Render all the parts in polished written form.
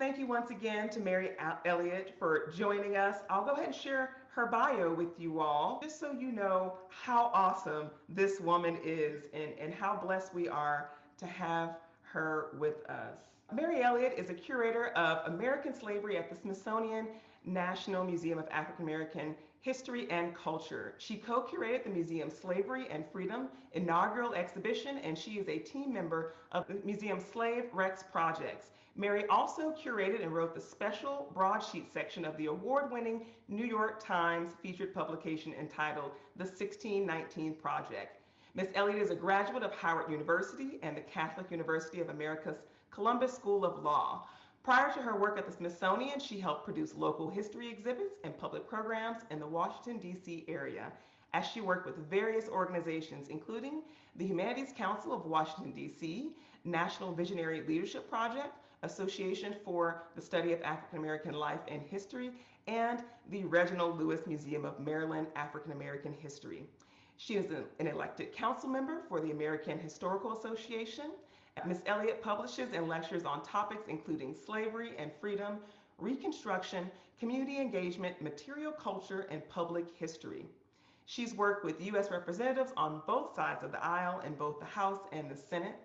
thank you once again to Mary Elliott for joining us. I'll go ahead and share her bio with you all, just so you know how awesome this woman is and how blessed we are to have her with us. Mary Elliott is a curator of American slavery at the Smithsonian National Museum of African American History and Culture. She co-curated the museum's Slavery and Freedom inaugural exhibition, and she is a team member of the museum's Slave Rex projects. Mary also curated and wrote the special broadsheet section of the award-winning New York Times featured publication entitled The 1619 Project. Ms. Elliott is a graduate of Howard University and the Catholic University of America's Columbus School of Law. Prior to her work at the Smithsonian, she helped produce local history exhibits and public programs in the Washington, D.C. area, as she worked with various organizations, including the Humanities Council of Washington, D.C., National Visionary Leadership Project, Association for the Study of African American Life and History, and the Reginald Museum of Maryland African American History. She is an elected council member for the American Historical Association. Ms. Elliott publishes and lectures on topics including slavery and freedom, Reconstruction, community engagement, material culture, and public history. She's worked with U.S. representatives on both sides of the aisle in both the House and the Senate.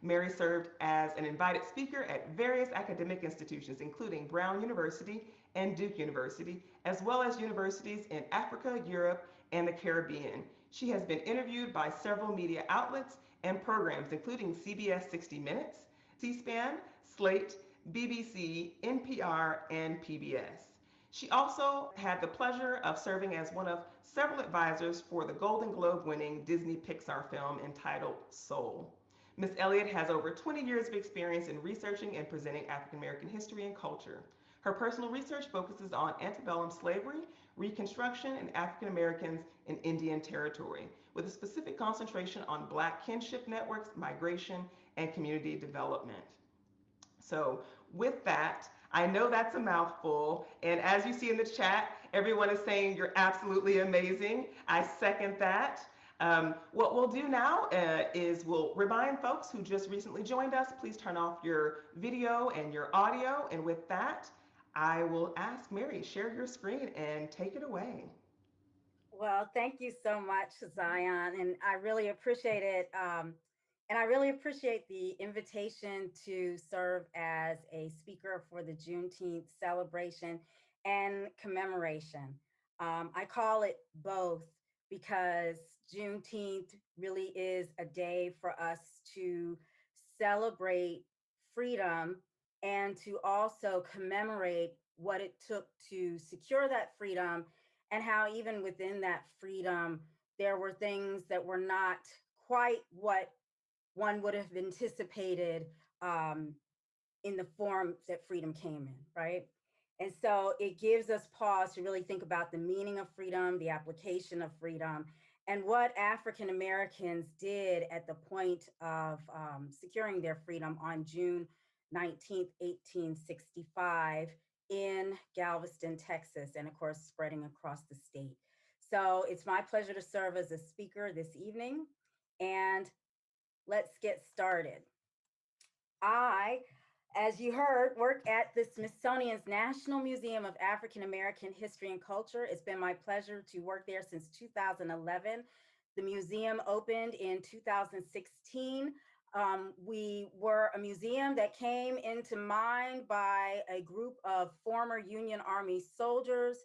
Mary served as an invited speaker at various academic institutions, including Brown University and Duke University, as well as universities in Africa, Europe, and the Caribbean. She has been interviewed by several media outlets and programs, including CBS 60 Minutes, C-SPAN, Slate, BBC, NPR, and PBS. She also had the pleasure of serving as one of several advisors for the Golden Globe winning Disney Pixar film entitled Soul. Ms. Elliott has over 20 years of experience in researching and presenting African American history and culture. Her personal research focuses on antebellum slavery, Reconstruction, and African Americans in Indian Territory, with a specific concentration on Black kinship networks, migration, and community development. So with that, I know that's a mouthful, and as you see in the chat, everyone is saying you're absolutely amazing. I second that. What we'll do now is we'll remind folks who just recently joined us, please turn off your video and your audio. And with that, I will ask Mary, share your screen and take it away. Well, thank you so much, Zion, and I really appreciate it. And I really appreciate the invitation to serve as a speaker for the Juneteenth celebration and commemoration. I call it both because Juneteenth really is a day for us to celebrate freedom and to also commemorate what it took to secure that freedom and how even within that freedom, there were things that were not quite what one would have anticipated in the form that freedom came in, right? And so it gives us pause to really think about the meaning of freedom, the application of freedom, and what African Americans did at the point of securing their freedom on June 19th, 1865 in Galveston, Texas, and of course, spreading across the state. So it's my pleasure to serve as a speaker this evening, and let's get started. I, as you heard, work at the Smithsonian's National Museum of African American History and Culture. It's been my pleasure to work there since 2011. The museum opened in 2016. We were a museum that came into mind by a group of former Union Army soldiers,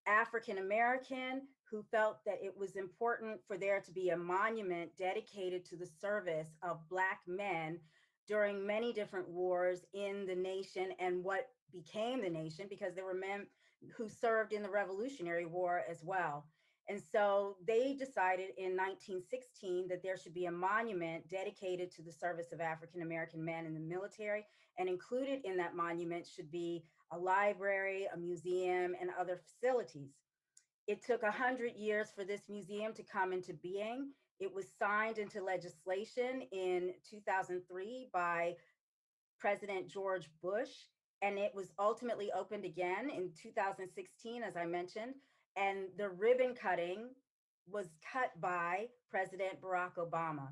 African American, who felt that it was important for there to be a monument dedicated to the service of Black men during many different wars in the nation and what became the nation, because there were men who served in the Revolutionary War as well. And so they decided in 1916 that there should be a monument dedicated to the service of African American men in the military, and included in that monument should be a library, a museum, and other facilities. It took 100 years for this museum to come into being. It was signed into legislation in 2003 by President George Bush, and it was ultimately opened again in 2016, as I mentioned, and the ribbon cutting was cut by President Barack Obama.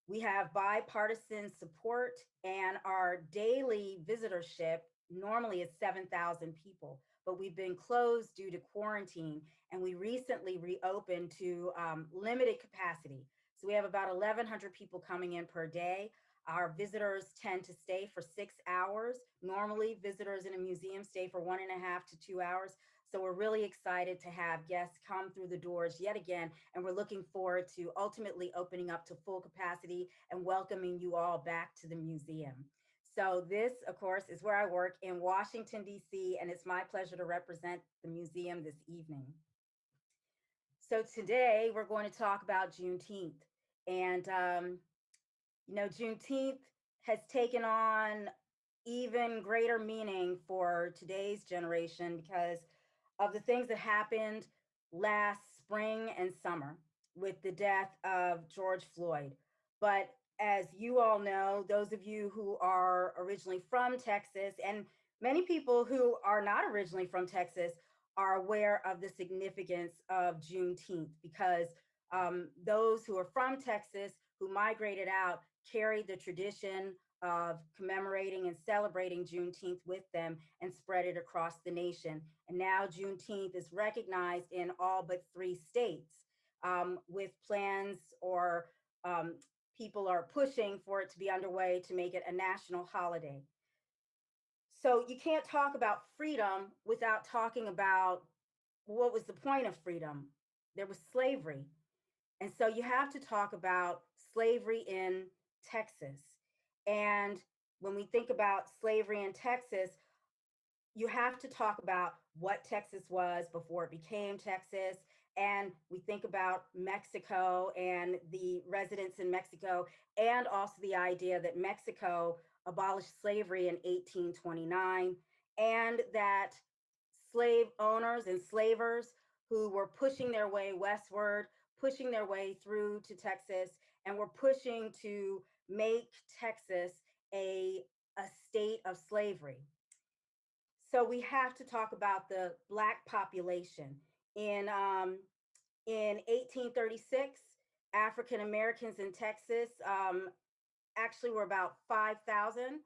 We have bipartisan support, and our daily visitorship normally is 7,000 people, but we've been closed due to quarantine, and we recently reopened to limited capacity. So we have about 1,100 people coming in per day. Our visitors tend to stay for 6 hours. Normally, visitors in a museum stay for 1.5 to 2 hours. So we're really excited to have guests come through the doors yet again, and we're looking forward to ultimately opening up to full capacity and welcoming you all back to the museum. So this, of course, is where I work in Washington, D.C., and it's my pleasure to represent the museum this evening. So today we're going to talk about Juneteenth. And, Juneteenth has taken on even greater meaning for today's generation because of the things that happened last spring and summer with the death of George Floyd. But as you all know, those of you who are originally from Texas, and many people who are not originally from Texas, are aware of the significance of Juneteenth because those who are from Texas who migrated out carried the tradition of commemorating and celebrating Juneteenth with them and spread it across the nation. And now Juneteenth is recognized in all but 3 states with plans or people are pushing for it to be underway to make it a national holiday. So you can't talk about freedom without talking about what was the point of freedom. There was slavery. And so you have to talk about slavery in Texas. And when we think about slavery in Texas, you have to talk about what Texas was before it became Texas. And we think about Mexico and the residents in Mexico, and also the idea that Mexico abolished slavery in 1829, and that slave owners and slavers who were pushing their way westward, pushing their way through to Texas, and were pushing to make Texas a state of slavery. So we have to talk about the Black population. In 1836, African Americans in Texas actually were about 5,000.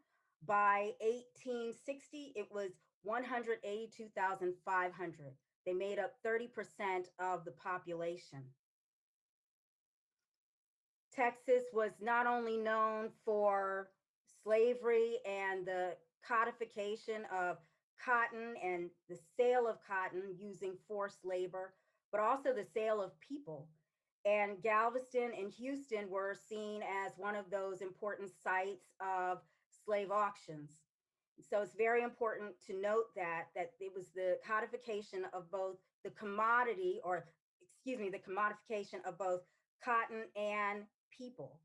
By 1860, it was 182,500. They made up 30% of the population. Texas was not only known for slavery and the codification of cotton and the sale of cotton using forced labor, but also the sale of people. And Galveston and Houston were seen as one of those important sites of slave auctions. So it's very important to note that it was the codification of both the commodity, or excuse me, the commodification of both cotton and people.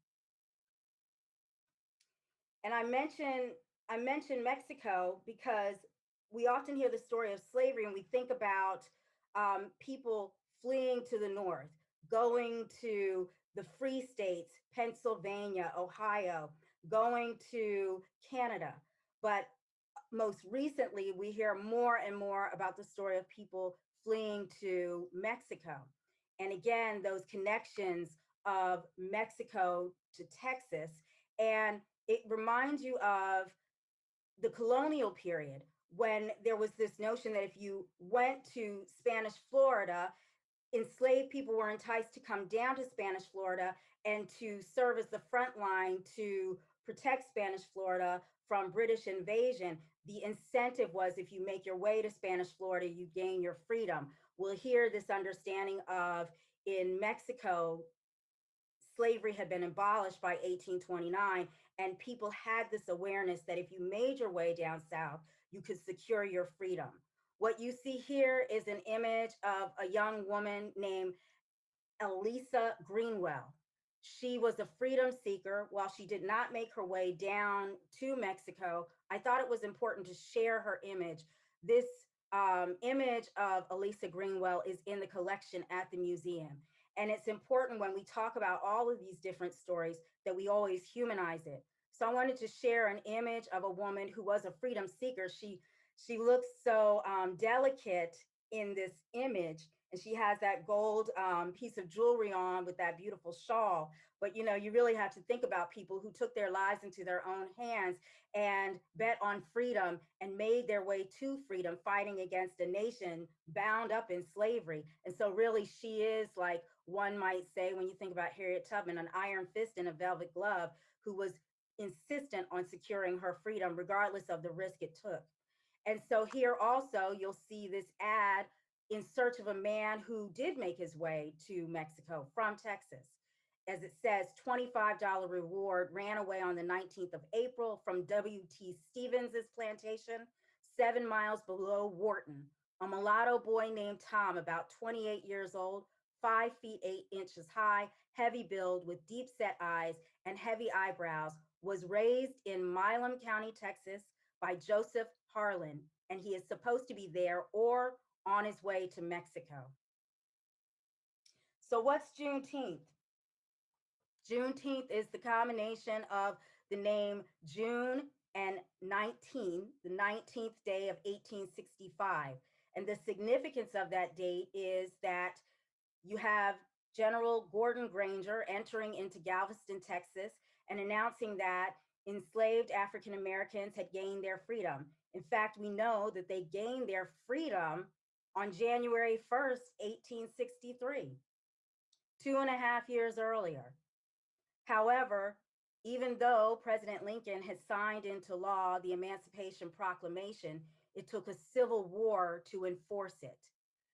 And I mentioned Mexico because we often hear the story of slavery and we think about people fleeing to the north, going to the free states, Pennsylvania, Ohio, going to Canada. But most recently, we hear more and more about the story of people fleeing to Mexico. And again, those connections of Mexico to Texas. And it reminds you of the colonial period when there was this notion that if you went to Spanish Florida, enslaved people were enticed to come down to Spanish Florida and to serve as the front line to protect Spanish Florida from British invasion. The incentive was if you make your way to Spanish Florida, you gain your freedom. We'll hear this understanding of in Mexico, slavery had been abolished by 1829, and people had this awareness that if you made your way down south, you could secure your freedom. What you see here is an image of a young woman named Elisa Greenwell. She was a freedom seeker. While she did not make her way down to Mexico, I thought it was important to share her image. This image of Elisa Greenwell is in the collection at the museum. And it's important when we talk about all of these different stories that we always humanize it. So I wanted to share an image of a woman who was a freedom seeker. She looks so delicate in this image. and she has that gold piece of jewelry on with that beautiful shawl. But you know, you really have to think about people who took their lives into their own hands and bet on freedom and made their way to freedom, fighting against a nation bound up in slavery. And so really she is, like one might say, when you think about Harriet Tubman, an iron fist in a velvet glove, who was insistent on securing her freedom regardless of the risk it took. And so here also you'll see this ad in search of a man who did make his way to Mexico from Texas. As it says, $25 reward, ran away on the 19th of April from W.T. Stevens's plantation, 7 miles below Wharton. A mulatto boy named Tom, about 28 years old, 5 feet 8 inches high, heavy build with deep set eyes and heavy eyebrows, was raised in Milam County, Texas by Joseph Harlan, and he is supposed to be there or on his way to Mexico. So what's Juneteenth? Juneteenth is the combination of the name June and 19, the 19th day of 1865. And the significance of that date is that you have General Gordon Granger entering into Galveston, Texas, and announcing that enslaved African Americans had gained their freedom. In fact, we know that they gained their freedom on January 1st, 1863, 2.5 years earlier. However, even though President Lincoln had signed into law the Emancipation Proclamation, it took a civil war to enforce it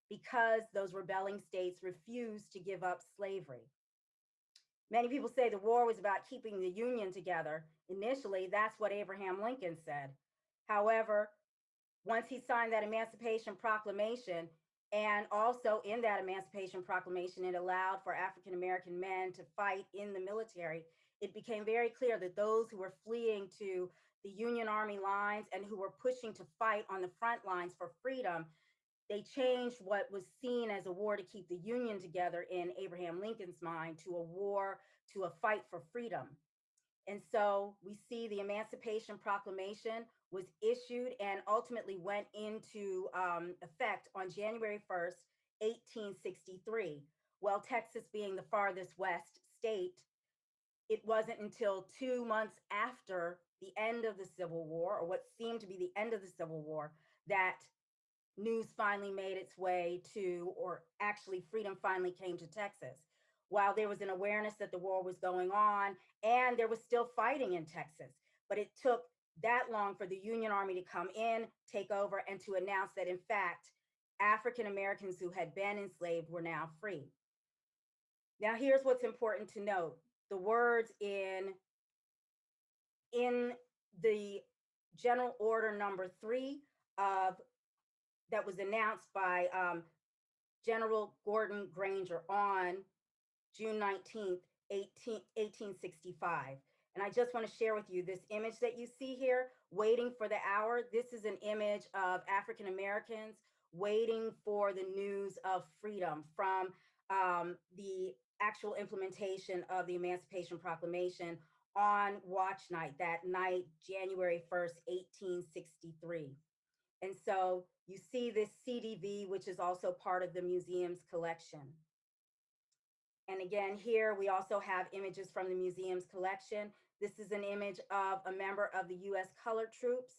because those rebelling states refused to give up slavery. Many people say the war was about keeping the Union together. Initially, that's what Abraham Lincoln said. However, once he signed that Emancipation Proclamation, and also in that Emancipation Proclamation, it allowed for African American men to fight in the military. It became very clear that those who were fleeing to the Union Army lines and who were pushing to fight on the front lines for freedom, they changed what was seen as a war to keep the Union together in Abraham Lincoln's mind to a war, to a fight for freedom. And so we see the Emancipation Proclamation was issued and ultimately went into effect on January 1st, 1863. Well, Texas being the farthest west state, it wasn't until 2 months after the end of the Civil War, or what seemed to be the end of the Civil War, that news finally made its way to, or actually freedom finally came to Texas. While there was an awareness that the war was going on and there was still fighting in Texas, but it took that long for the Union Army to come in, take over, and to announce that in fact, African Americans who had been enslaved were now free. Now, here's what's important to note. The words in the General Order number 3 of that was announced by General Gordon Granger on June 19th, 1865. And I just want to share with you this image that you see here, waiting for the hour. This is an image of African Americans waiting for the news of freedom from the actual implementation of the Emancipation Proclamation on watch night, that night, January 1st, 1863. And so you see this CDV, which is also part of the museum's collection. And again, here we also have images from the museum's collection. This is an image of a member of the US colored troops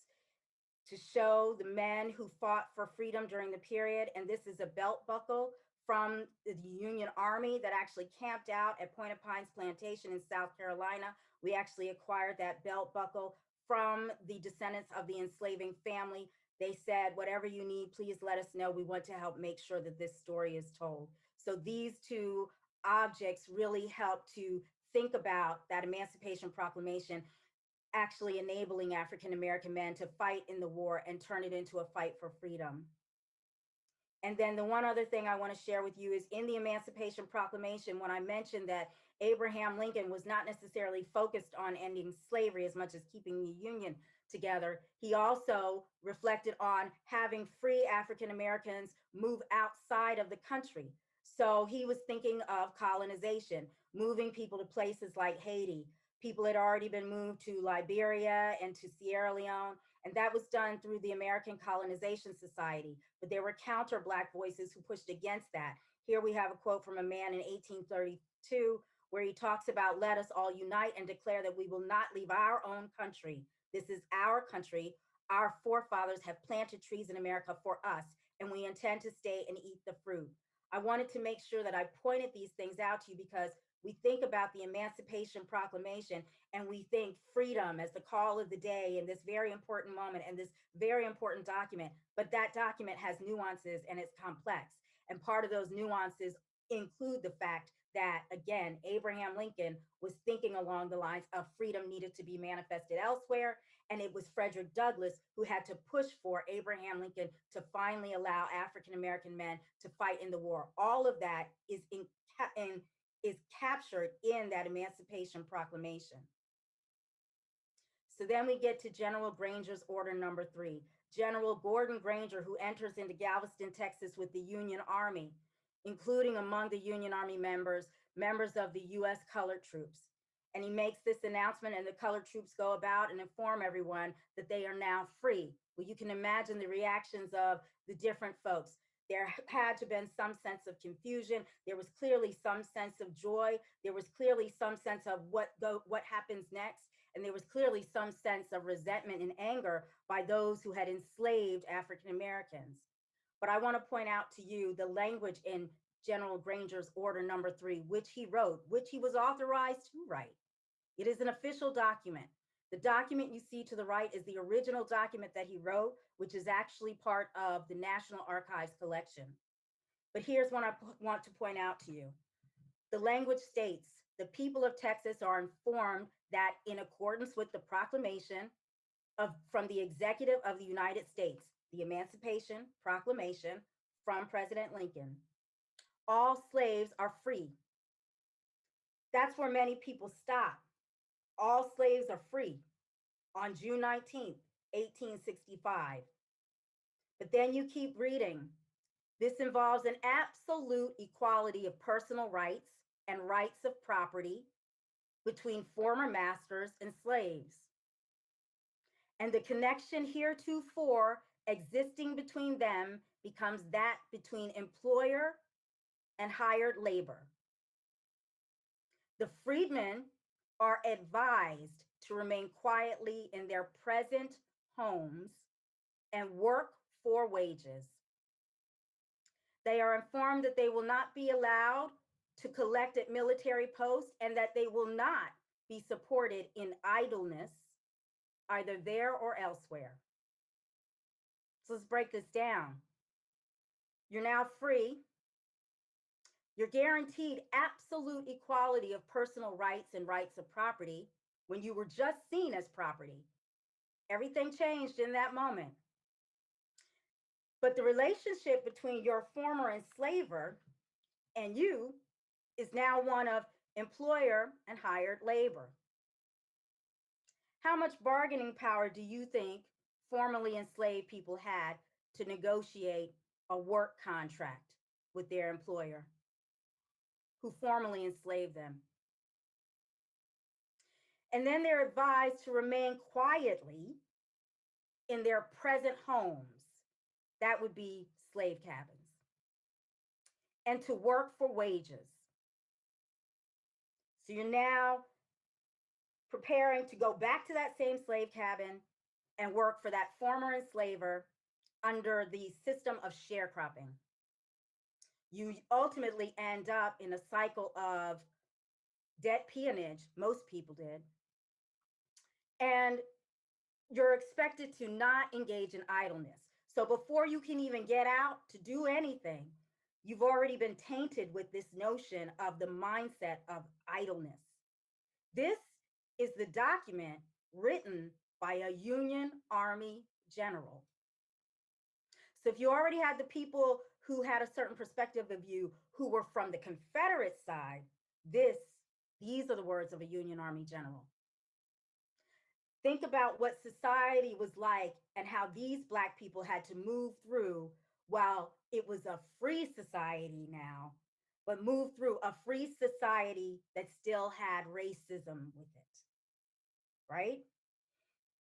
to show the men who fought for freedom during the period. And this is a belt buckle from the Union Army that actually camped out at Point of Pines Plantation in South Carolina. We actually acquired that belt buckle from the descendants of the enslaving family. They said, whatever you need, please let us know. We want to help make sure that this story is told. So these two objects really help to think about that Emancipation Proclamation actually enabling African American men to fight in the war and turn it into a fight for freedom. And then the one other thing I want to share with you is in the Emancipation Proclamation, when I mentioned that Abraham Lincoln was not necessarily focused on ending slavery as much as keeping the Union together, he also reflected on having free African Americans move outside of the country. So he was thinking of colonization, moving people to places like Haiti. People had already been moved to Liberia and to Sierra Leone. And that was done through the American Colonization Society. But there were counter Black voices who pushed against that. Here we have a quote from a man in 1832 where he talks about, let us all unite and declare that we will not leave our own country. This is our country. Our forefathers have planted trees in America for us, and we intend to stay and eat the fruit. I wanted to make sure that I pointed these things out to you because we think about the Emancipation Proclamation and we think freedom as the call of the day in this very important moment and this very important document. But that document has nuances and it's complex. And part of those nuances include the fact that, again, Abraham Lincoln was thinking along the lines of freedom needed to be manifested elsewhere. And it was Frederick Douglass who had to push for Abraham Lincoln to finally allow African-American men to fight in the war. All of that is captured in that Emancipation Proclamation. So then we get to General Granger's order number 3. General Gordon Granger, who enters into Galveston, Texas with the Union Army, including among the Union Army members of the US colored troops. And he makes this announcement and the colored troops go about and inform everyone that they are now free. Well, you can imagine the reactions of the different folks. There had to have been some sense of confusion. There was clearly some sense of joy. There was clearly some sense of what happens next. And there was clearly some sense of resentment and anger by those who had enslaved African Americans. But I want to point out to you the language in General Granger's order number 3, which he wrote, which he was authorized to write. It is an official document. The document you see to the right is the original document that he wrote, which is actually part of the National Archives collection. But here's what I want to point out to you. The language states, the people of Texas are informed that in accordance with the proclamation from the Executive of the United States, the Emancipation Proclamation from President Lincoln, all slaves are free. That's where many people stop. All slaves are free on June 19th, 1865. But then you keep reading. This involves an absolute equality of personal rights and rights of property between former masters and slaves. And the connection heretofore existing between them becomes that between employer and hired labor. The freedmen are advised to remain quietly in their present homes and work for wages. They are informed that they will not be allowed to collect at military posts and that they will not be supported in idleness, either there or elsewhere. So let's break this down. You're now free. You're guaranteed absolute equality of personal rights and rights of property when you were just seen as property. Everything changed in that moment. But the relationship between your former enslaver and you is now one of employer and hired labor. How much bargaining power do you think formerly enslaved people had to negotiate a work contract with their employer who formerly enslaved them? And then they're advised to remain quietly in their present homes. That would be slave cabins. And to work for wages. So you're now preparing to go back to that same slave cabin and work for that former enslaver under the system of sharecropping. You ultimately end up in a cycle of debt peonage, most people did, and you're expected to not engage in idleness. So before you can even get out to do anything, you've already been tainted with this notion of the mindset of idleness. This is the document written by a Union Army general. So if you already had the people who had a certain perspective of you who were from the Confederate side, these are the words of a Union Army general. Think about what society was like and how these Black people had to move through while it was a free society now, but move through a free society that still had racism with it, right?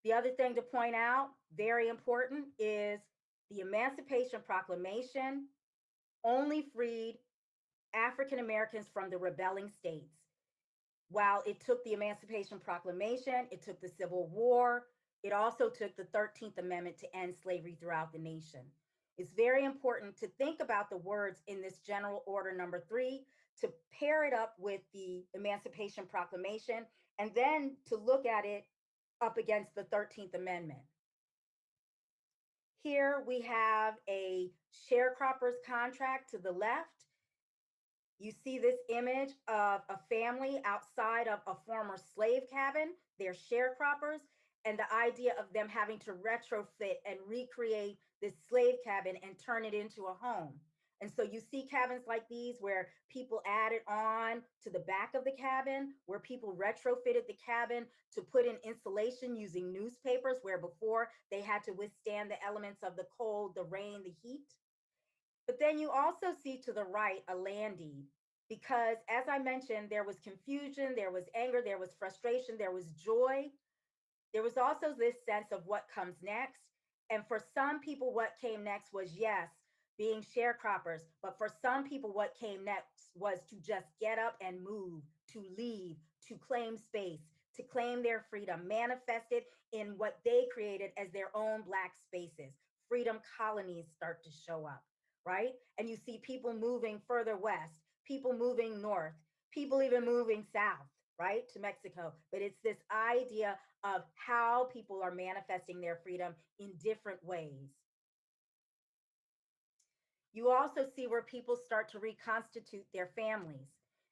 The other thing to point out, very important, is the Emancipation Proclamation only freed African Americans from the rebelling states. While it took the Emancipation Proclamation, it took the Civil War, it also took the 13th Amendment to end slavery throughout the nation. It's very important to think about the words in this general order number 3, to pair it up with the Emancipation Proclamation, and then to look at it up against the 13th Amendment. Here we have a sharecropper's contract to the left. You see this image of a family outside of a former slave cabin. They're sharecroppers, and the idea of them having to retrofit and recreate this slave cabin and turn it into a home. And so you see cabins like these where people added on to the back of the cabin, where people retrofitted the cabin to put in insulation using newspapers, where before they had to withstand the elements of the cold, the rain, the heat. But then you also see to the right a land deed, because as I mentioned, there was confusion, there was anger, there was frustration, there was joy. There was also this sense of what comes next. And for some people, what came next was, yes, being sharecroppers. But for some people, what came next was to just get up and move, to leave, to claim space, to claim their freedom, manifested in what they created as their own Black spaces. Freedom colonies start to show up, right? And you see people moving further west, people moving north, people even moving south, right, to Mexico. But it's this idea of how people are manifesting their freedom in different ways. You also see where people start to reconstitute their families.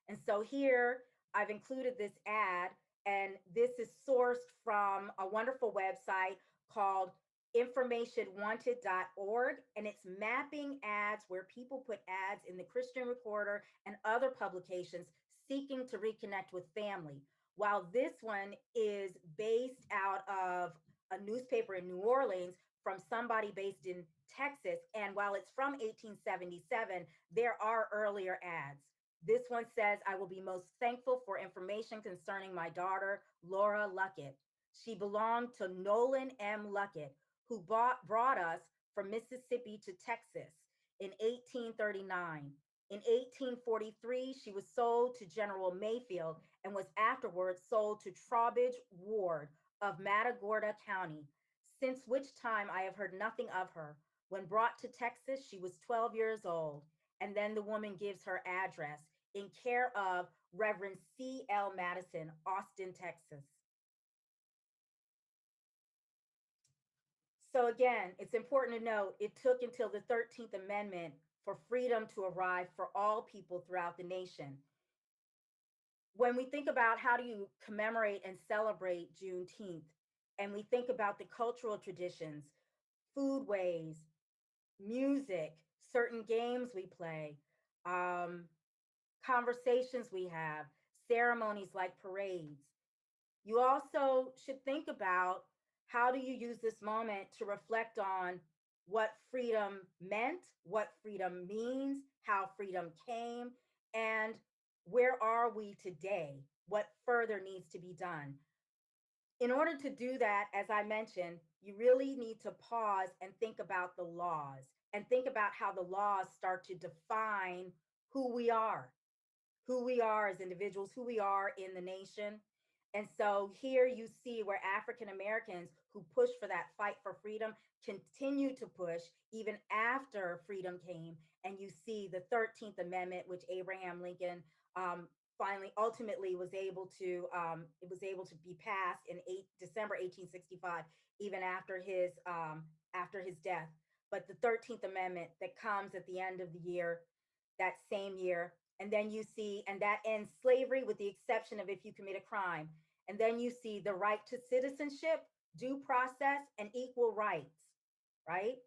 And so here I've included this ad, and this is sourced from a wonderful website called informationwanted.org, and it's mapping ads where people put ads in the Christian Recorder and other publications seeking to reconnect with family. While this one is based out of a newspaper in New Orleans from somebody based in Texas, and while it's from 1877, there are earlier ads. This one says, "I will be most thankful for information concerning my daughter, Laura Luckett. She belonged to Nolan M. Luckett, who brought us from Mississippi to Texas in 1839. In 1843, she was sold to General Mayfield and was afterwards sold to Trowbridge Ward of Matagorda County, since which time I have heard nothing of her. When brought to Texas, she was 12 years old." And then the woman gives her address in care of Reverend C.L. Madison, Austin, Texas. So again, it's important to note it took until the 13th Amendment for freedom to arrive for all people throughout the nation. When we think about how do you commemorate and celebrate Juneteenth, and we think about the cultural traditions, foodways, music, certain games we play, um, conversations we have, ceremonies like parades. You also should think about how do you use this moment to reflect on what freedom meant, what freedom means, how freedom came, and where are we today? What further needs to be done? In order to do that, as I mentioned, you really need to pause and think about the laws and think about how the laws start to define who we are as individuals, who we are in the nation. And so here you see where African Americans who push for that fight for freedom continue to push even after freedom came. And you see the 13th Amendment, which Abraham Lincoln finally ultimately was able to it was able to be passed in December 1865, even after his death. But the 13th Amendment that comes at the end of the year, that same year, and then you see, and that ends slavery with the exception of if you commit a crime. And then you see the right to citizenship, due process, and equal rights, right?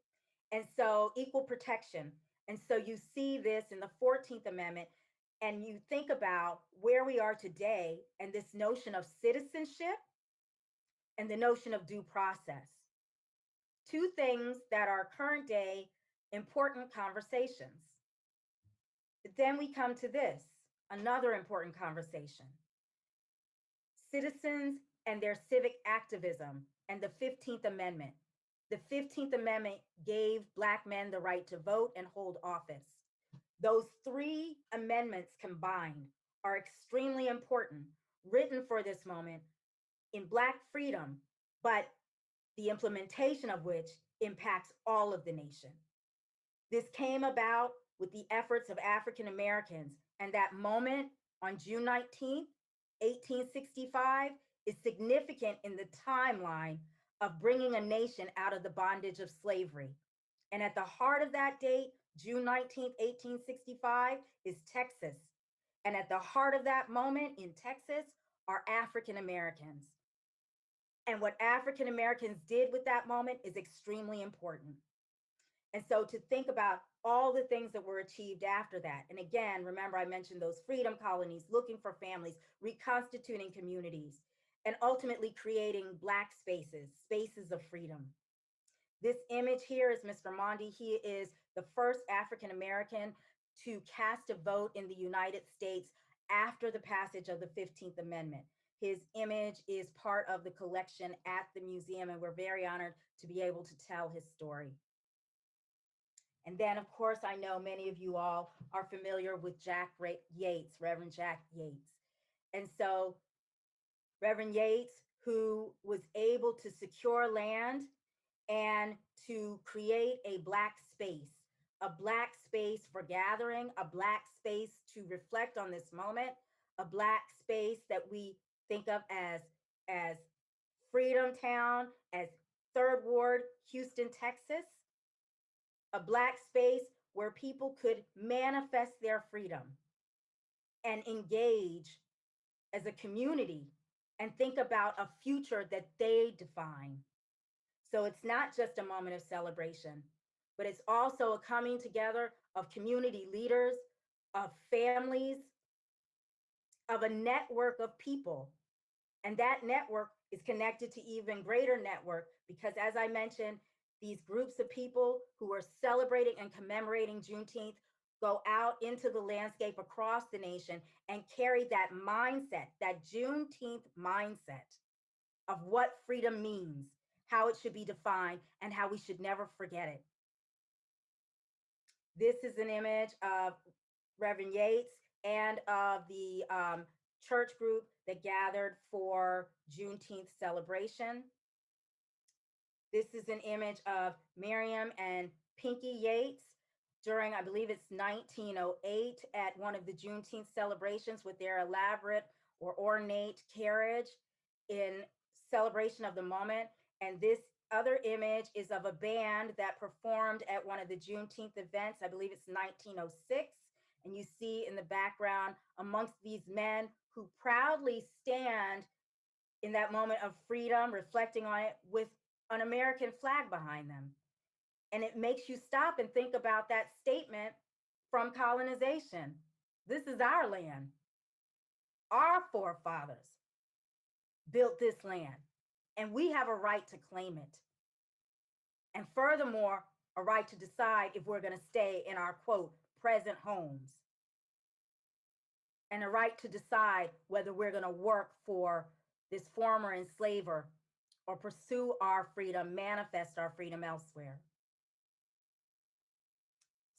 And so equal protection. And so you see this in the 14th Amendment, and you think about where we are today and this notion of citizenship and the notion of due process. Two things that are current day important conversations. But then we come to this, another important conversation: citizens and their civic activism and the 15th Amendment. The 15th Amendment gave Black men the right to vote and hold office. Those three amendments combined are extremely important, written for this moment in Black freedom, but the implementation of which impacts all of the nation. This came about with the efforts of African Americans, and that moment on June 19th, 1865, is significant in the timeline of bringing a nation out of the bondage of slavery. And at the heart of that date, June 19th, 1865, is Texas. And at the heart of that moment in Texas are African Americans. And what African Americans did with that moment is extremely important. And so to think about all the things that were achieved after that. And again, remember, I mentioned those freedom colonies, looking for families, reconstituting communities, and ultimately creating Black spaces, spaces of freedom. This image here is Mr. Mondi. He is the first African American to cast a vote in the United States after the passage of the 15th Amendment. His image is part of the collection at the museum, and we're very honored to be able to tell his story. And then, of course, I know many of you all are familiar with Jack Yates, Reverend Jack Yates. And so Reverend Yates, who was able to secure land and to create a Black space for gathering, a Black space to reflect on this moment, a Black space that we think of as Freedom Town, as Third Ward, Houston, Texas, a Black space where people could manifest their freedom and engage as a community and think about a future that they define. So it's not just a moment of celebration, but it's also a coming together of community leaders, of families, of a network of people. And that network is connected to even greater network because, as I mentioned, these groups of people who are celebrating and commemorating Juneteenth go out into the landscape across the nation and carry that mindset, that Juneteenth mindset of what freedom means, how it should be defined, and how we should never forget it. This is an image of Reverend Yates and of the church group that gathered for Juneteenth celebration. This is an image of Miriam and Pinky Yates during, I believe it's 1908, at one of the Juneteenth celebrations with their elaborate or ornate carriage in celebration of the moment. And this other image is of a band that performed at one of the Juneteenth events. I believe it's 1906. And you see in the background amongst these men who proudly stand in that moment of freedom, reflecting on it with an American flag behind them. And it makes you stop and think about that statement from colonization. This is our land. Our forefathers built this land, and we have a right to claim it. And furthermore, a right to decide if we're going to stay in our, quote, present homes. And a right to decide whether we're going to work for this former enslaver or pursue our freedom, manifest our freedom elsewhere.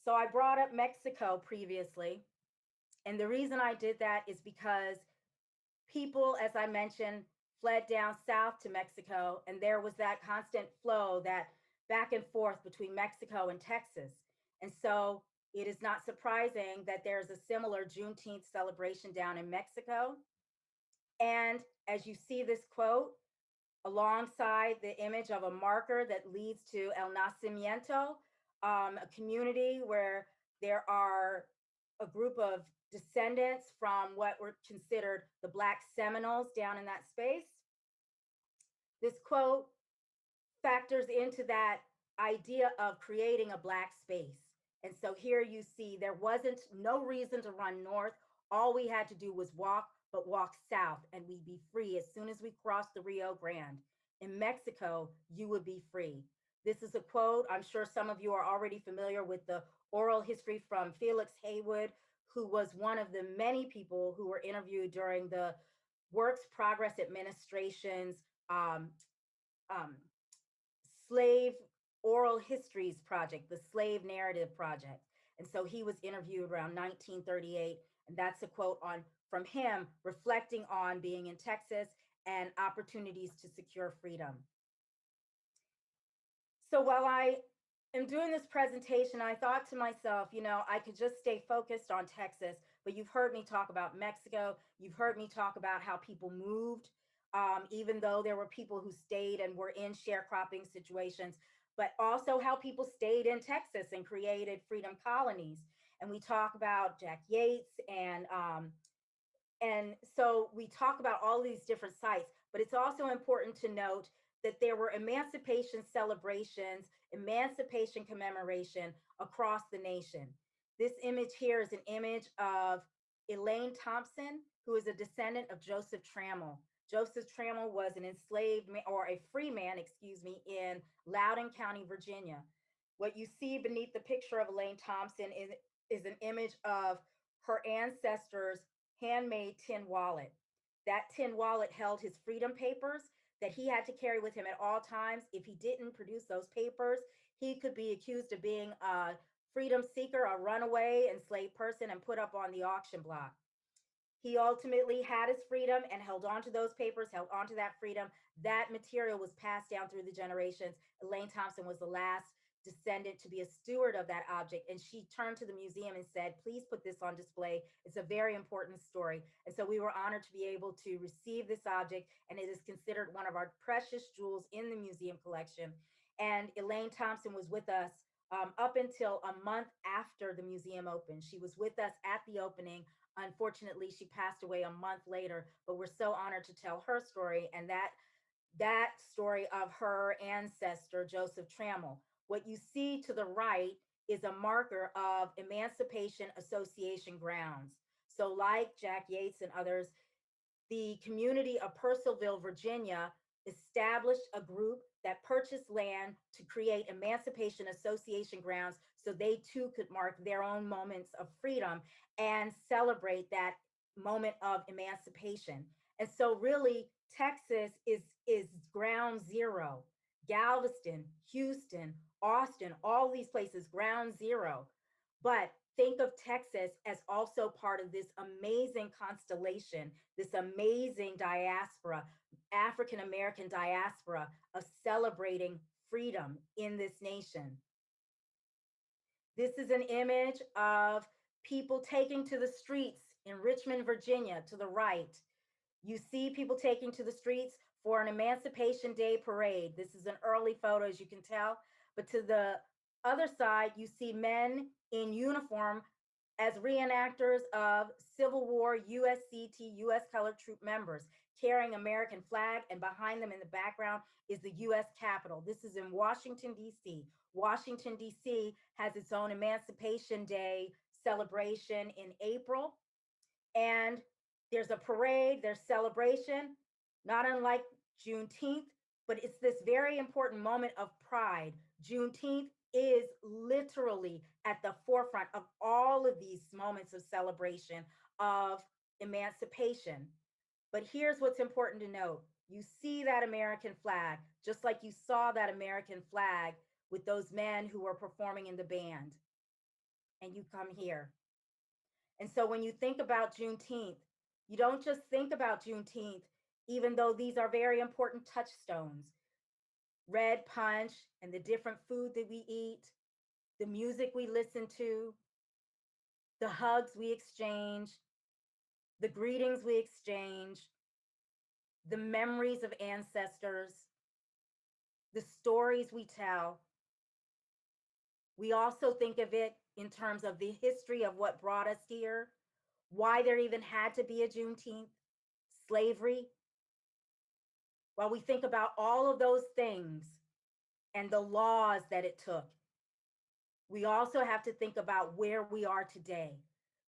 So I brought up Mexico previously. And the reason I did that is because people, as I mentioned, fled down south to Mexico, and there was that constant flow, that back and forth between Mexico and Texas. And so it is not surprising that there's a similar Juneteenth celebration down in Mexico. And as you see this quote, alongside the image of a marker that leads to El Nacimiento, a community where there are a group of descendants from what were considered the Black Seminoles down in that space. This quote factors into that idea of creating a Black space. And so here you see there wasn't no reason to run north. All we had to do was walk south, and we'd be free as soon as we crossed the Rio Grande. In Mexico, you would be free. This is a quote. I'm sure some of you are already familiar with the oral history from Felix Haywood, who was one of the many people who were interviewed during the Works Progress Administration's um, Slave Oral Histories Project, the Slave Narrative Project. And so he was interviewed around 1938. And that's a quote on from him reflecting on being in Texas and opportunities to secure freedom. So while I am doing this presentation, I thought to myself, I could just stay focused on Texas, but you've heard me talk about Mexico. You've heard me talk about how people moved, even though there were people who stayed and were in sharecropping situations, but also how people stayed in Texas and created freedom colonies. And we talk about Jack Yates and so we talk about all these different sites, but it's also important to note that there were emancipation celebrations, emancipation commemoration across the nation. This image here is an image of Elaine Thompson, who is a descendant of Joseph Trammell. Joseph Trammell was an enslaved or a free man, excuse me, in Loudoun County, Virginia. What you see beneath the picture of Elaine Thompson is an image of her ancestors' handmade tin wallet. That tin wallet held his freedom papers that he had to carry with him at all times. If he didn't produce those papers, he could be accused of being a freedom seeker, a runaway, enslaved person, and put up on the auction block. He ultimately had his freedom and held on to those papers, held on to that freedom. That material was passed down through the generations. Elaine Thompson was the last descendant to be a steward of that object. And she turned to the museum and said, please put this on display. It's a very important story. And so we were honored to be able to receive this object. And it is considered one of our precious jewels in the museum collection. And Elaine Thompson was with us up until a month after the museum opened. She was with us at the opening. Unfortunately, she passed away a month later, but we're so honored to tell her story and that story of her ancestor, Joseph Trammell. What you see to the right is a marker of Emancipation Association grounds. So like Jack Yates and others, the community of Purcellville, Virginia, established a group that purchased land to create Emancipation Association grounds so they too could mark their own moments of freedom and celebrate that moment of emancipation. And so really Texas is ground zero. Galveston, Houston, Austin, all these places, ground zero. But think of Texas as also part of this amazing constellation, this amazing diaspora, African American diaspora of celebrating freedom in this nation. This is an image of people taking to the streets in Richmond, Virginia, to the right. You see people taking to the streets for an Emancipation Day parade. This is an early photo, as you can tell. But to the other side, you see men in uniform as reenactors of Civil War USCT, US Colored Troop members, carrying American flag, and behind them in the background is the US Capitol. This is in Washington, D.C. Washington, D.C. has its own Emancipation Day celebration in April. And there's a parade, there's celebration, not unlike Juneteenth, but it's this very important moment of pride. Juneteenth is literally at the forefront of all of these moments of celebration of emancipation. But here's what's important to note. You see that American flag, just like you saw that American flag with those men who were performing in the band. And you come here. And so when you think about Juneteenth, you don't just think about Juneteenth, even though these are very important touchstones. Red punch and the different food that we eat, the music we listen to, the hugs we exchange, the greetings we exchange, the memories of ancestors, the stories we tell. We also think of it in terms of the history of what brought us here, why there even had to be a Juneteenth, slavery. While we think about all of those things and the laws that it took, we also have to think about where we are today,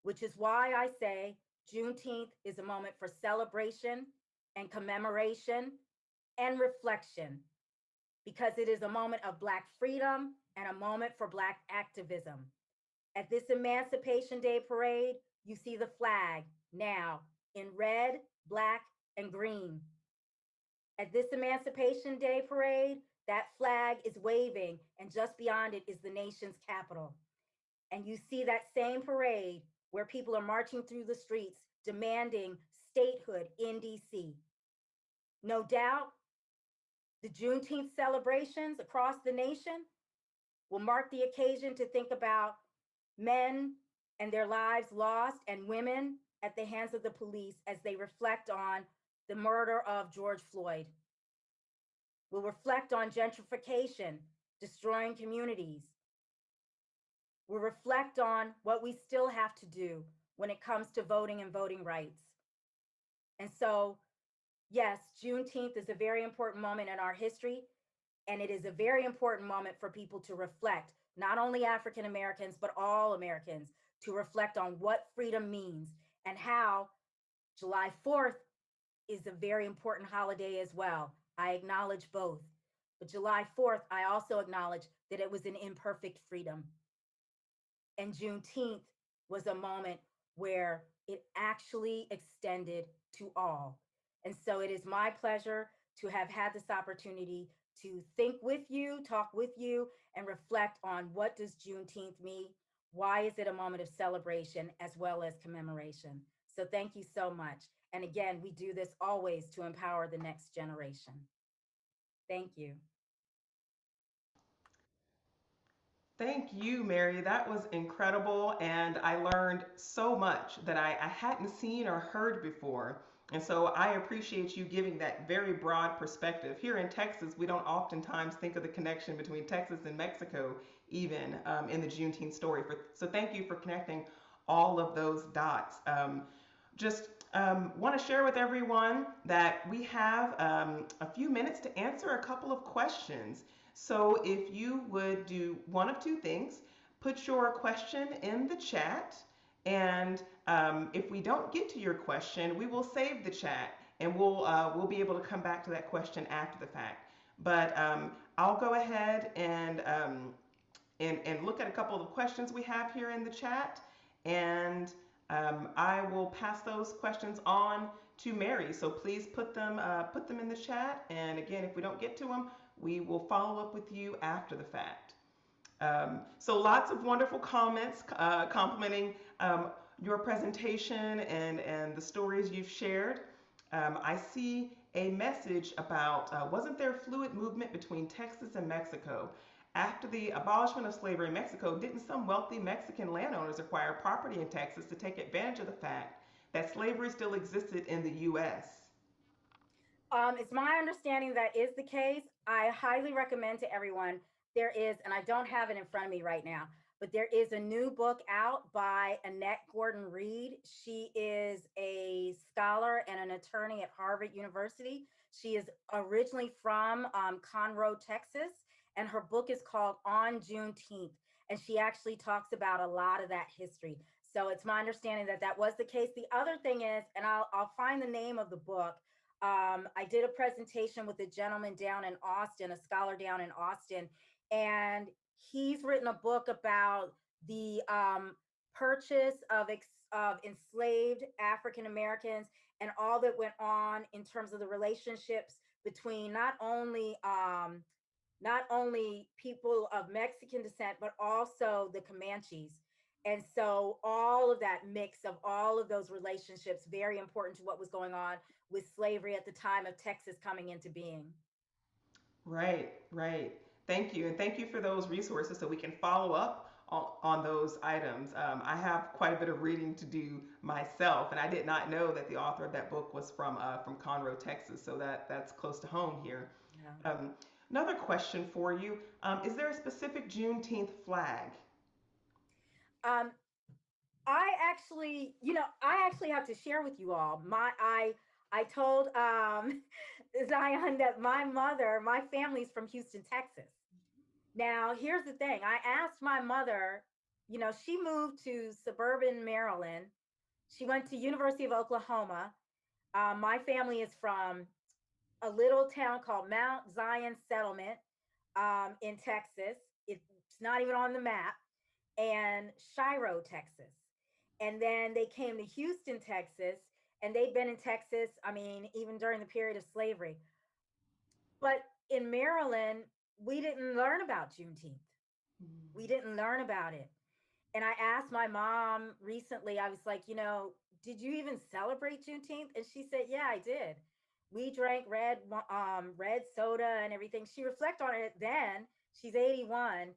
which is why I say Juneteenth is a moment for celebration and commemoration and reflection, because it is a moment of Black freedom and a moment for Black activism. At this Emancipation Day parade, you see the flag now in red, black, and green. At this Emancipation Day parade, that flag is waving, and just beyond it is the nation's capital. And you see that same parade where people are marching through the streets demanding statehood in DC. No doubt, the Juneteenth celebrations across the nation will mark the occasion to think about men and their lives lost and women at the hands of the police as they reflect on the murder of George Floyd. We'll reflect on gentrification, destroying communities. We'll reflect on what we still have to do when it comes to voting and voting rights. And so, yes, Juneteenth is a very important moment in our history, and it is a very important moment for people to reflect, not only African Americans, but all Americans, to reflect on what freedom means and how July 4th is a very important holiday as well. I acknowledge both. But July 4th, I also acknowledge that it was an imperfect freedom. And Juneteenth was a moment where it actually extended to all. And so it is my pleasure to have had this opportunity to think with you, talk with you, and reflect on what does Juneteenth mean? Why is it a moment of celebration as well as commemoration? So thank you so much. And again, we do this always to empower the next generation. Thank you. Thank you, Mary. That was incredible. And I learned so much that I hadn't seen or heard before. And so I appreciate you giving that very broad perspective. Here in Texas, we don't oftentimes think of the connection between Texas and Mexico, even in the Juneteenth story. So thank you for connecting all of those dots. Just want to share with everyone that we have a few minutes to answer a couple of questions. So if you would do one of two things, put your question in the chat, and if we don't get to your question, we will save the chat, and we'll be able to come back to that question after the fact. But I'll go ahead and look at a couple of questions we have here in the chat, and I will pass those questions on to Mary. So please put them in the chat. And again, if we don't get to them, we will follow up with you after the fact. So lots of wonderful comments complimenting your presentation and the stories you've shared. I see a message about wasn't there fluid movement between Texas and Mexico? After the abolishment of slavery in Mexico, didn't some wealthy Mexican landowners acquire property in Texas to take advantage of the fact that slavery still existed in the U.S.? It's my understanding that is the case. I highly recommend to everyone, there is, and I don't have it in front of me right now, but there is a new book out by Annette Gordon Reed. She is a scholar and an attorney at Harvard University. She is originally from Conroe, Texas, and her book is called On Juneteenth. And she actually talks about a lot of that history. So it's my understanding that that was the case. The other thing is, and I'll find the name of the book. I did a presentation with a gentleman down in Austin, a scholar down in Austin, and he's written a book about the purchase of enslaved African Americans and all that went on in terms of the relationships between not only people of Mexican descent, but also the Comanches. And so all of that mix of all of those relationships, very important to what was going on with slavery at the time of Texas coming into being. Right, right. Thank you. And thank you for those resources so we can follow up on those items. I have quite a bit of reading to do myself, and I did not know that the author of that book was from Conroe, Texas. So that's close to home here. Yeah. Another question for you. Is there a specific Juneteenth flag? Um, I actually have to share with you all. I told Zion that my family's from Houston, Texas. Now, here's the thing. I asked my mother, she moved to suburban Maryland. She went to University of Oklahoma. My family is from a little town called Mount Zion Settlement in Texas. It's not even on the map, and Shiro, Texas. And then they came to Houston, Texas, and they've been in Texas, I mean, even during the period of slavery. But in Maryland, we didn't learn about Juneteenth. We Mm. didn't learn about it. And I asked my mom recently, I was like, did you even celebrate Juneteenth? And she said, yeah, I did. We drank red soda and everything. She reflected on it then. She's 81.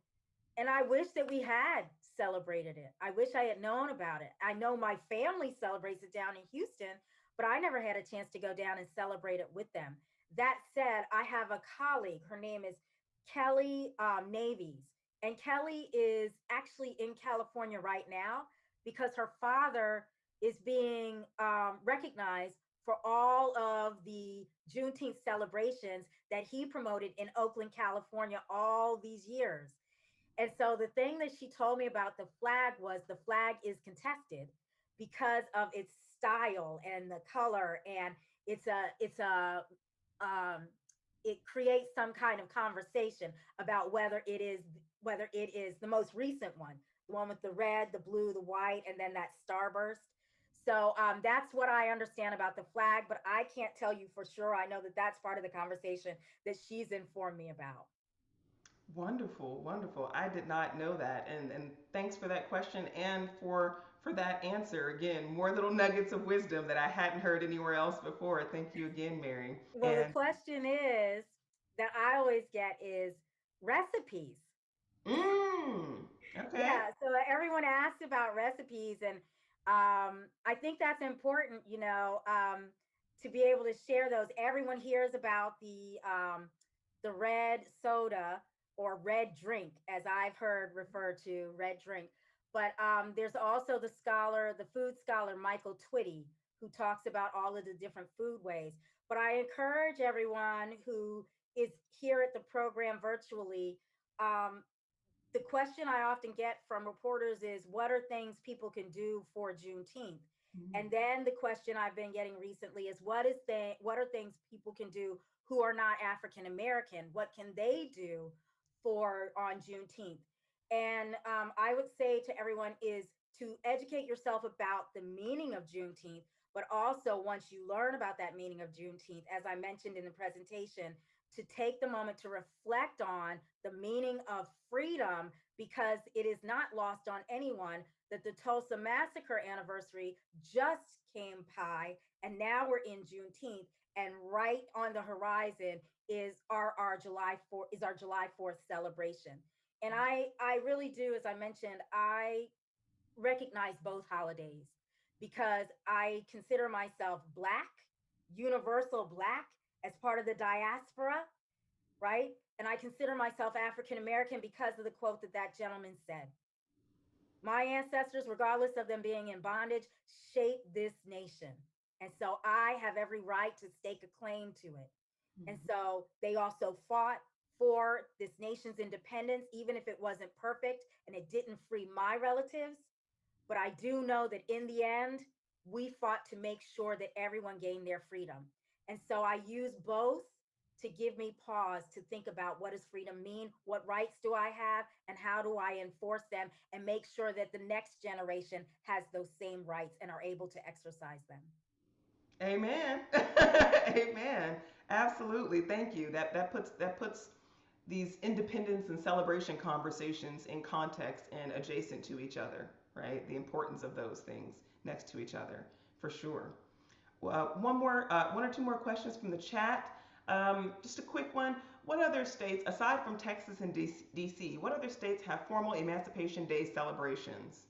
And I wish that we had celebrated it. I wish I had known about it. I know my family celebrates it down in Houston, but I never had a chance to go down and celebrate it with them. That said, I have a colleague. Her name is Kelly Navies. And Kelly is actually in California right now because her father is being recognized for all of the Juneteenth celebrations that he promoted in Oakland, California, all these years. And so the thing that she told me about the flag was the flag is contested because of its style and the color, and it's a um it creates some kind of conversation about whether it is the most recent one, the one with the red, the blue, the white, and then that starburst. So that's what I understand about the flag, but I can't tell you for sure. I know that that's part of the conversation that she's informed me about. Wonderful, wonderful. I did not know that, and thanks for that question and for that answer. Again, more little nuggets of wisdom that I hadn't heard anywhere else before. Thank you again, Mary. Well, the And question is that I always get is recipes. mm, okay. Yeah, so everyone asks about recipes, and I think that's important, to be able to share those. Everyone hears about the red soda or red drink, as I've heard referred to, red drink. But there's also the food scholar Michael Twitty, who talks about all of the different food ways. But I encourage everyone who is here at the program virtually. Um, the question I often get from reporters is, what are things people can do for Juneteenth? Mm. And then the question I've been getting recently is, what are things people can do who are not African American? What can they do for on Juneteenth? And I would say to everyone is to educate yourself about the meaning of Juneteenth, but also once you learn about that meaning of Juneteenth, as I mentioned in the presentation, to take the moment to reflect on the meaning of freedom, because it is not lost on anyone that the Tulsa Massacre anniversary just came by, and now we're in Juneteenth, and right on the horizon is our July 4th celebration. And I really do, as I mentioned, I recognize both holidays because I consider myself Black, universal Black, as part of the diaspora, right? And I consider myself African American because of the quote that that gentleman said. My ancestors, regardless of them being in bondage, shaped this nation. And so I have every right to stake a claim to it. And Mhm. so they also fought for this nation's independence, even if it wasn't perfect and it didn't free my relatives. But I do know that in the end, we fought to make sure that everyone gained their freedom. And so I use both to give me pause to think about, what does freedom mean? What rights do I have? And how do I enforce them and make sure that the next generation has those same rights and are able to exercise them? Amen. Amen. Absolutely. Thank you. That puts these independence and celebration conversations in context and adjacent to each other, right? The importance of those things next to each other, for sure. One or two more questions from the chat. Just a quick one. What other states, aside from Texas and DC, what other states have formal Emancipation Day celebrations?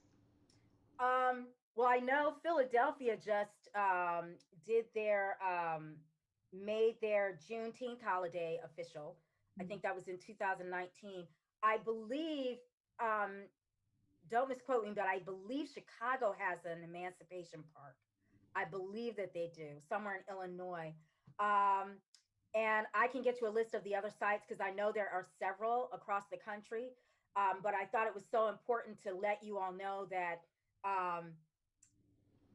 Well, I know Philadelphia just did their made their Juneteenth holiday official. I think that was in 2019. I believe, um, don't misquote me, but I believe Chicago has an Emancipation Park. I believe that they do somewhere in Illinois. Um, and I can get you a list of the other sites because I know there are several across the country. But I thought it was so important to let you all know that um,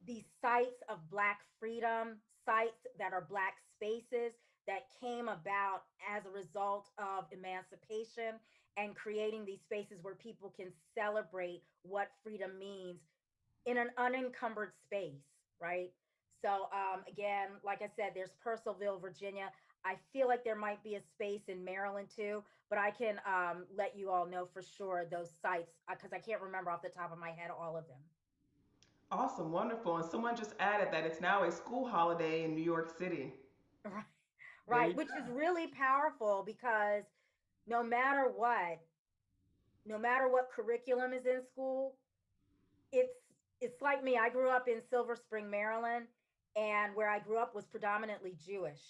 these sites of Black freedom, sites that are Black spaces that came about as a result of emancipation and creating these spaces where people can celebrate what freedom means in an unencumbered space, right? So again, like I said, there's Purcellville, Virginia. I feel like there might be a space in Maryland too, but I can let you all know for sure those sites because I can't remember off the top of my head all of them. Awesome, wonderful. And someone just added that it's now a school holiday in New York City. Right, There right, you which go. is really powerful because no matter what, no matter what curriculum is in school, it's it's like me. I grew up in Silver Spring, Maryland, and where I grew up was predominantly Jewish.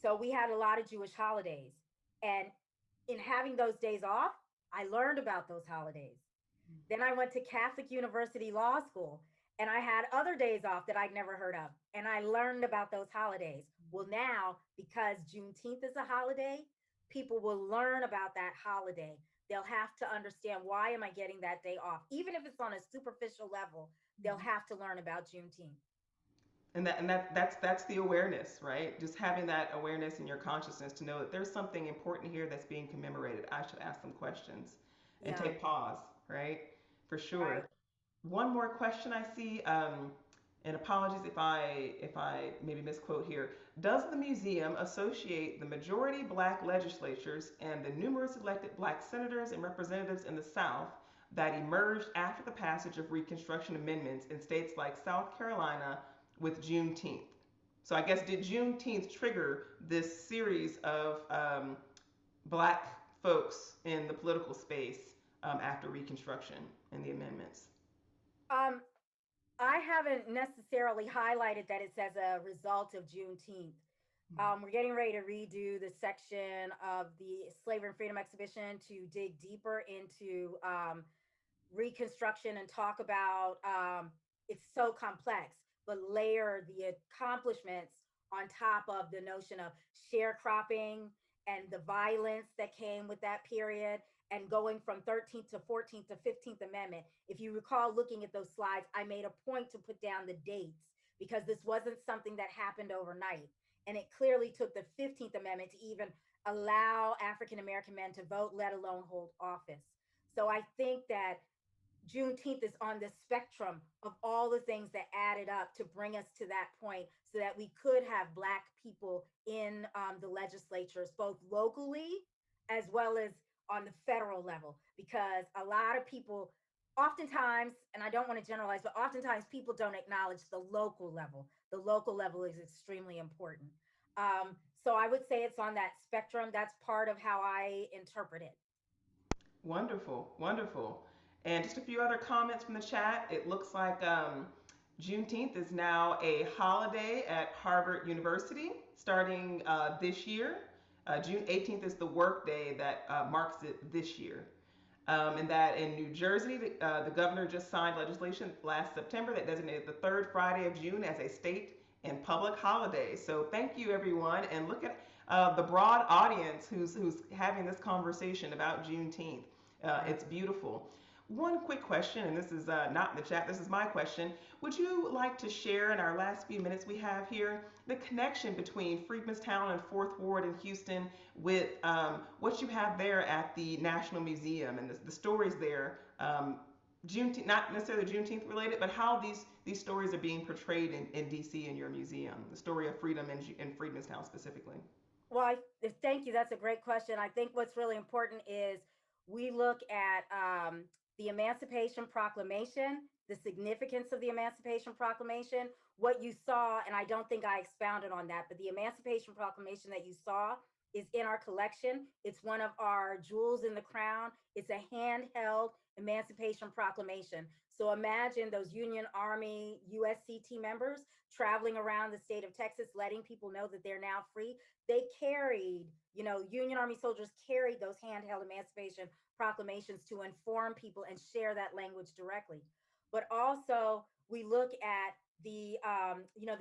So we had a lot of Jewish holidays. And in having those days off, I learned about those holidays. Then I went to Catholic University Law School and I had other days off that I'd never heard of. And I learned about those holidays. Well, now, because Juneteenth is a holiday, people will learn about that holiday. They'll have to understand, why am I getting that day off? Even if it's on a superficial level, they'll have to learn about Juneteenth. And that's the awareness, right? Just having that awareness in your consciousness to know that there's something important here that's being commemorated. I should ask some questions and Yeah, take pause, right? For right. sure. One more question I see, and apologies if I maybe misquote here. Does the museum associate the majority black legislatures and the numerous elected black senators and representatives in the South that emerged after the passage of Reconstruction amendments in states like South Carolina with Juneteenth? So I guess, did Juneteenth trigger this series of black folks in the political space after Reconstruction and the amendments? Um, I haven't necessarily highlighted that it's as a result of Juneteenth. We're getting ready to redo the section of the Slavery and Freedom exhibition to dig deeper into Reconstruction and talk about it's so complex, but layer the accomplishments on top of the notion of sharecropping and the violence that came with that period, and going from 13th to 14th to 15th Amendment. If you recall looking at those slides, I made a point to put down the dates because this wasn't something that happened overnight. And it clearly took the 15th Amendment to even allow African American men to vote, let alone hold office. So I think that Juneteenth is on the spectrum of all the things that added up to bring us to that point so that we could have Black people in the legislatures, both locally as well as on the federal level. Because a lot of people, oftentimes, and I don't want to generalize, but oftentimes people don't acknowledge the local level. The local level is extremely important. So I would say it's on that spectrum. That's part of how I interpret it. Wonderful, wonderful. And just a few other comments from the chat. It looks like Juneteenth is now a holiday at Harvard University starting this year. June 18th is the work day that marks it this year. And that in New Jersey, the governor just signed legislation last September that designated the third Friday of June as a state and public holiday. So thank you, everyone. And look at the broad audience who's having this conversation about Juneteenth. Right. It's beautiful. One quick question, and this is not in the chat, this is my question. Would you like to share in our last few minutes we have here the connection between Freedmanstown and Fourth Ward in Houston with what you have there at the National Museum and the stories there? Juneteenth, not necessarily Juneteenth related, but how these stories are being portrayed in DC in your museum, the story of freedom in Freedmanstown specifically. Well, thank you. That's a great question. I think what's really important is we look at the Emancipation Proclamation, the significance of the Emancipation Proclamation, what you saw, and I don't think I expounded on that, but the Emancipation Proclamation that you saw is in our collection. It's one of our jewels in the crown. It's a handheld Emancipation Proclamation. So imagine those Union Army USCT members traveling around the state of Texas, letting people know that they're now free. They carried, Union Army soldiers carried those handheld Emancipation Proclamations to inform people and share that language directly. But also, we look at the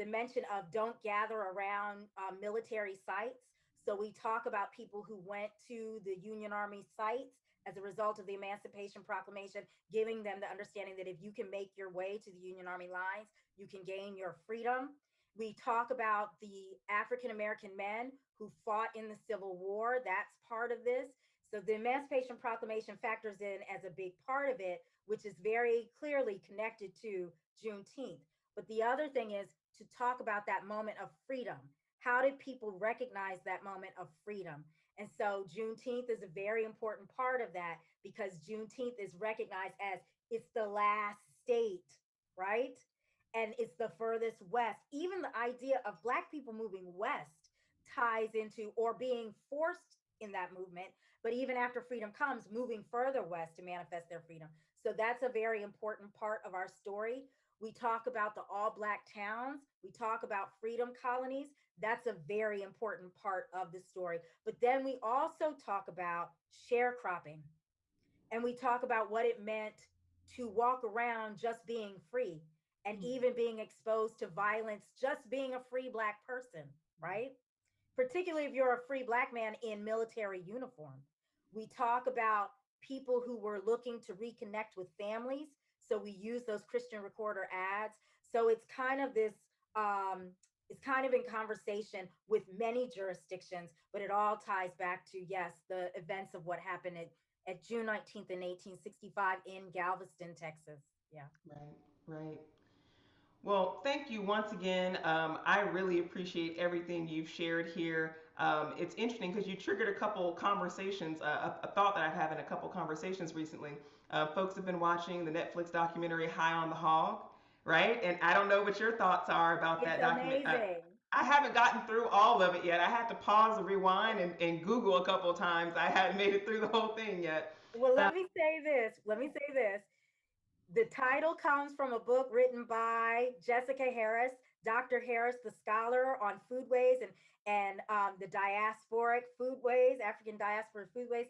mention of don't gather around military sites. So we talk about people who went to the Union Army sites as a result of the Emancipation Proclamation, giving them the understanding that if you can make your way to the Union Army lines, you can gain your freedom. We talk about the African American men who fought in the Civil War. That's part of this. So the Emancipation Proclamation factors in as a big part of it, which is very clearly connected to Juneteenth. But the other thing is to talk about that moment of freedom. how did people recognize that moment of freedom? And so Juneteenth is a very important part of that, because Juneteenth is recognized as it's the last state, right? And it's the furthest west. Even the idea of Black people moving west ties into, or being forced in that movement, but even after freedom comes, moving further west to manifest their freedom. So that's a very important part of our story. We talk about the all Black towns, we talk about freedom colonies. That's a very important part of the story. But then we also talk about sharecropping, and we talk about what it meant to walk around just being free, and even being exposed to violence just being a free Black person, right? Particularly if you're a free Black man in military uniform. We talk about people who were looking to reconnect with families. So we use those Christian recorder ads. So um, it's kind of in conversation with many jurisdictions, but it all ties back to, yes, the events of what happened at June 19th in 1865 in Galveston, Texas. Yeah. Right, right. Well, thank you once again. I really appreciate everything you've shared here. It's interesting because you triggered a couple conversations, a thought that I've had in a couple conversations recently. Folks have been watching the Netflix documentary High on the Hog, right? And I don't know what your thoughts are about It's that document. amazing. I haven't gotten through all of it yet. I had to pause and rewind and Google a couple of times. I hadn't made it through the whole thing yet. Well, Uh, let me say this. Let me say this. The title comes from a book written by Jessica Harris, Dr. Harris, the scholar on foodways and the diasporic foodways, African diaspora foodways.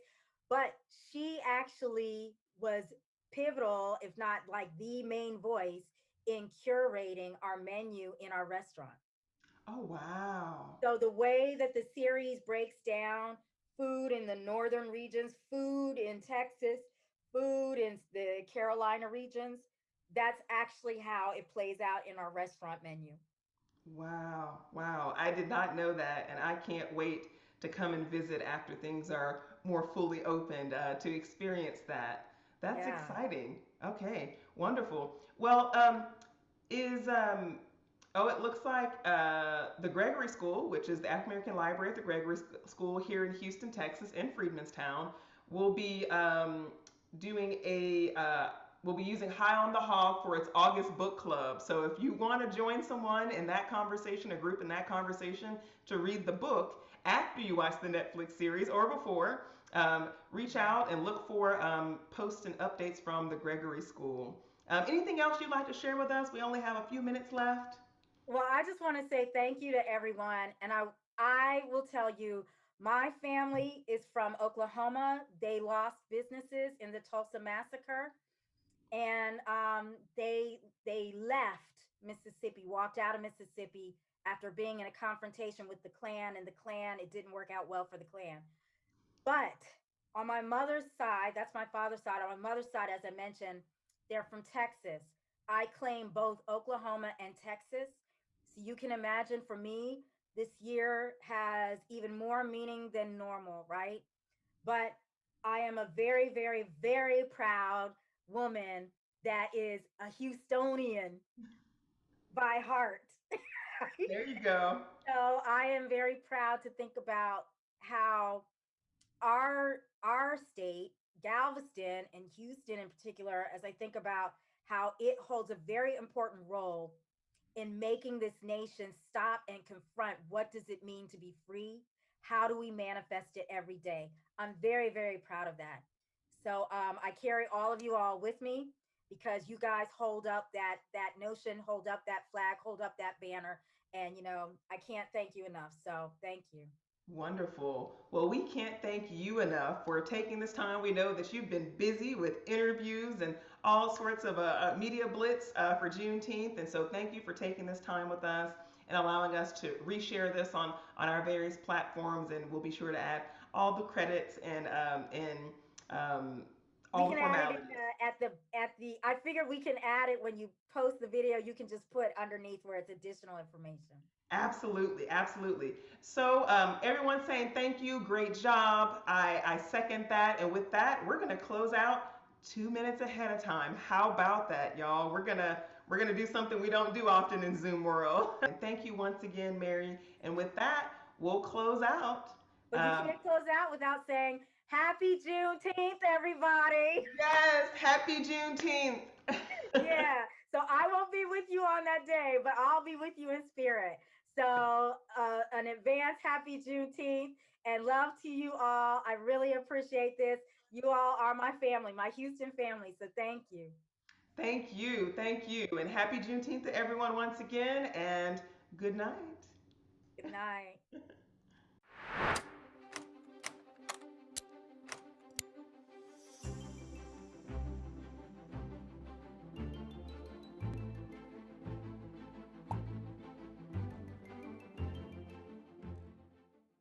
But she actually was pivotal, if not like the main voice, in curating our menu in our restaurant. oh, wow. So the way that the series breaks down food in the northern regions, food in Texas, food in the Carolina regions, that's actually how it plays out in our restaurant menu. Wow, wow. I did not know that, and I can't wait to come and visit after things are more fully opened to experience that. That's Yeah. exciting. Okay, wonderful. Well, is oh, it looks like the Gregory School, which is the African American Library at the Gregory School here in Houston, Texas, in Freedmanstown, will be doing a will be using High on the Hog for its August book club. So if you want to join someone in that conversation, a group in that conversation, to read the book after you watch the Netflix series or before, reach out and look for posts and updates from the Gregory School. Anything else you'd like to share with us? We only have a few minutes left. Well, I just want to say thank you to everyone. And I will tell you, my family is from Oklahoma. They lost businesses in the Tulsa massacre, and they left Mississippi, walked out of Mississippi after being in a confrontation with the Klan, and the Klan, it didn't work out well for the Klan. But on my mother's side, that's my father's side. On my mother's side, as I mentioned, they're from Texas. I claim both Oklahoma and Texas. So you can imagine, for me, this year has even more meaning than normal, right? But I am a very, very, very proud woman that is a Houstonian by heart. There you go. So I am very proud to think about how our state, Galveston and Houston in particular, as I think about how it holds a very important role in making this nation stop and confront, what does it mean to be free? How do we manifest it every day? I'm very, very proud of that. So I carry all of you all with me, because you guys hold up that notion, hold up that flag, hold up that banner, and I can't thank you enough. So thank you. Wonderful. Well, we can't thank you enough for taking this time. We know that you've been busy with interviews and all sorts of media blitz for Juneteenth. And so thank you for taking this time with us and allowing us to reshare this on our various platforms. And we'll be sure to add all the credits and um, We all the can add it in formalities. at the. I figure we can add it when you post the video. You can just put underneath where it's additional information. Absolutely, absolutely. So, everyone's saying thank you, great job. I second that. And with that, we're going to close out 2 minutes ahead of time. How about that, y'all? We're going to do something we don't do often in Zoom world. And thank you once again, Mary. And with that, we'll close out. But you can't close out without saying Happy Juneteenth, everybody. Yes, happy Juneteenth. Yeah. So I won't be with you on that day, but I'll be with you in spirit. So an advance happy Juneteenth and love to you all. I really appreciate this. You all are my family, my Houston family. So thank you. Thank you. Thank you. And happy Juneteenth to everyone once again. And good night. Good night.